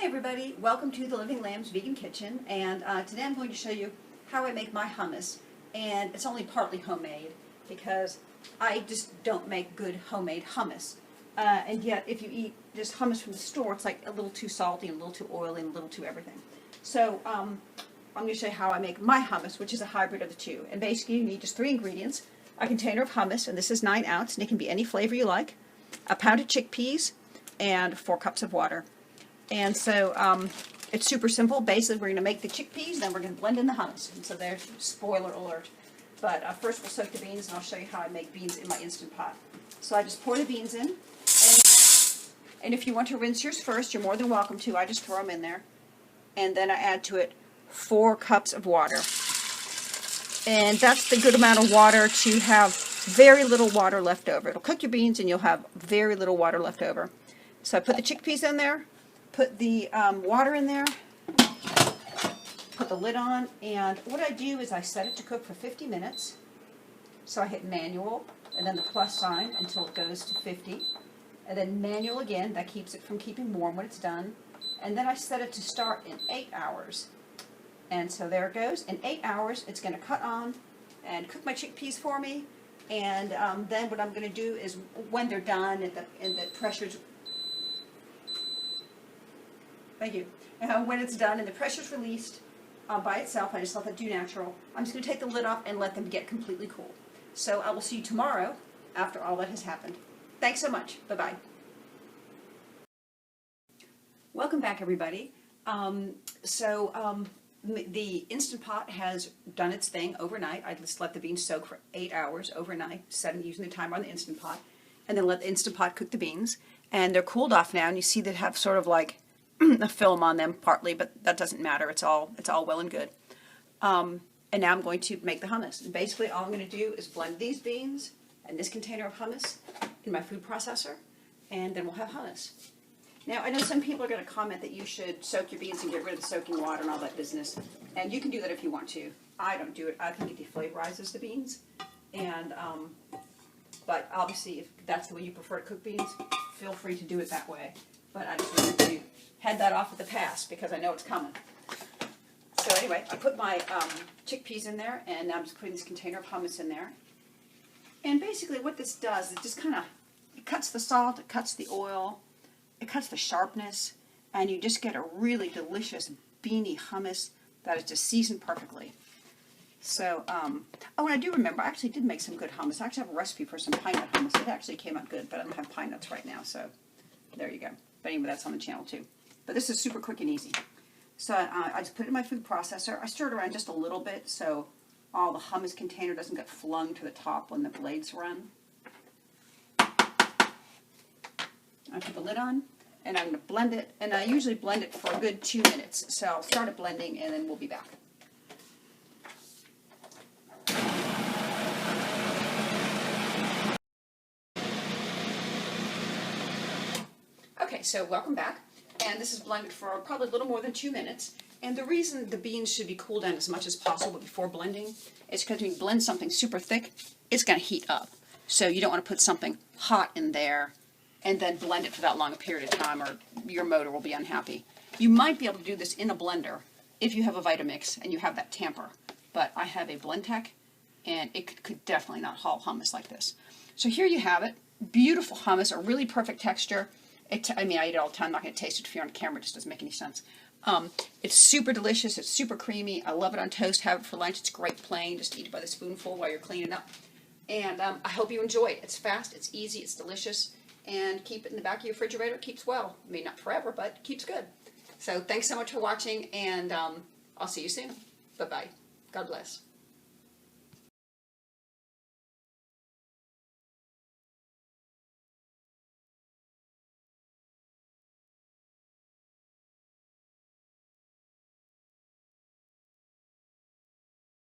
Hey everybody, welcome to the Living Lamb's Vegan Kitchen, and today I'm going to show you how I make my hummus, and it's only partly homemade because I just don't make good homemade hummus. And yet if you eat just hummus from the store, it's like a little too salty and a little too oily and a little too everything. So I'm going to show you how I make my hummus, which is a hybrid of the two. And basically you need just 3 ingredients: a container of hummus, and this is 9 ounce, and it can be any flavor you like, a pound of chickpeas, and 4 cups of water. And so it's super simple. Basically, we're going to make the chickpeas, then we're going to blend in the hummus. And so there's spoiler alert. But first we'll soak the beans, and I'll show you how I make beans in my Instant Pot. So I just pour the beans in. And if you want to rinse yours first, you're more than welcome to. I just throw them in there. And then I add to it 4 cups of water. And that's the good amount of water to have very little water left over. It'll cook your beans, and you'll have very little water left over. So I put the chickpeas in there. Put the water in there, put the lid on, and what I do is I set it to cook for 50 minutes. So I hit manual, and then the plus sign until it goes to 50, and then manual again. That keeps it from keeping warm when it's done. And then I set it to start in 8 hours. And so there it goes. In 8 hours, it's going to cut on and cook my chickpeas for me. And then what I'm going to do is, when they're done and the pressure's Thank you. When it's done and the pressure's released by itself, I just let that do natural. I'm just going to take the lid off and let them get completely cool. So I will see you tomorrow after all that has happened. Thanks so much. Bye-bye. Welcome back, everybody. The Instant Pot has done its thing overnight. I just let the beans soak for 8 hours overnight, using the timer on the Instant Pot, and then let the Instant Pot cook the beans. And they're cooled off now, and you see they have sort of like a film on them partly, but that doesn't matter. It's all well and good. And now I'm going to make the hummus. And basically all I'm going to do is blend these beans and this container of hummus in my food processor, and then we'll have hummus. Now I know some people are going to comment that you should soak your beans and get rid of the soaking water and all that business, and you can do that if you want to. I don't do it. I think it deflavorizes the beans, and but obviously if that's the way you prefer to cook beans, feel free to do it that way. But I just wanted to head that off at the pass because I know it's coming. So anyway, I put my chickpeas in there, and now I'm just putting this container of hummus in there. And basically what this does is just kind of, it cuts the salt, it cuts the oil, it cuts the sharpness, and you just get a really delicious beany hummus that is just seasoned perfectly. So, oh, and I do remember, I actually did make some good hummus. I actually have a recipe for some pine nut hummus. It actually came out good, but I don't have pine nuts right now, so there you go. But anyway, that's on the channel too. But this is super quick and easy. So I just put it in my food processor. I stir it around just a little bit so all the hummus container doesn't get flung to the top when the blades run. I put the lid on, and I'm going to blend it. And I usually blend it for a good 2 minutes. So I'll start it blending, and then we'll be back. Okay, so welcome back. And this is blended for probably a little more than 2 minutes. And the reason the beans should be cooled down as much as possible before blending is because when you blend something super thick, it's going to heat up. So you don't want to put something hot in there and then blend it for that long a period of time, or your motor will be unhappy. You might be able to do this in a blender if you have a Vitamix and you have that tamper. But I have a Blendtec, and it could definitely not haul hummus like this. So here you have it. Beautiful hummus, a really perfect texture. I mean, I eat it all the time. I'm not going to taste it if you're on camera. It just doesn't make any sense. It's super delicious. It's super creamy. I love it on toast. Have it for lunch. It's great plain. Just eat it by the spoonful while you're cleaning up. And I hope you enjoy it. It's fast. It's easy. It's delicious. And keep it in the back of your refrigerator. It keeps well. I mean, not forever, but it keeps good. So thanks so much for watching, and I'll see you soon. Bye-bye. God bless.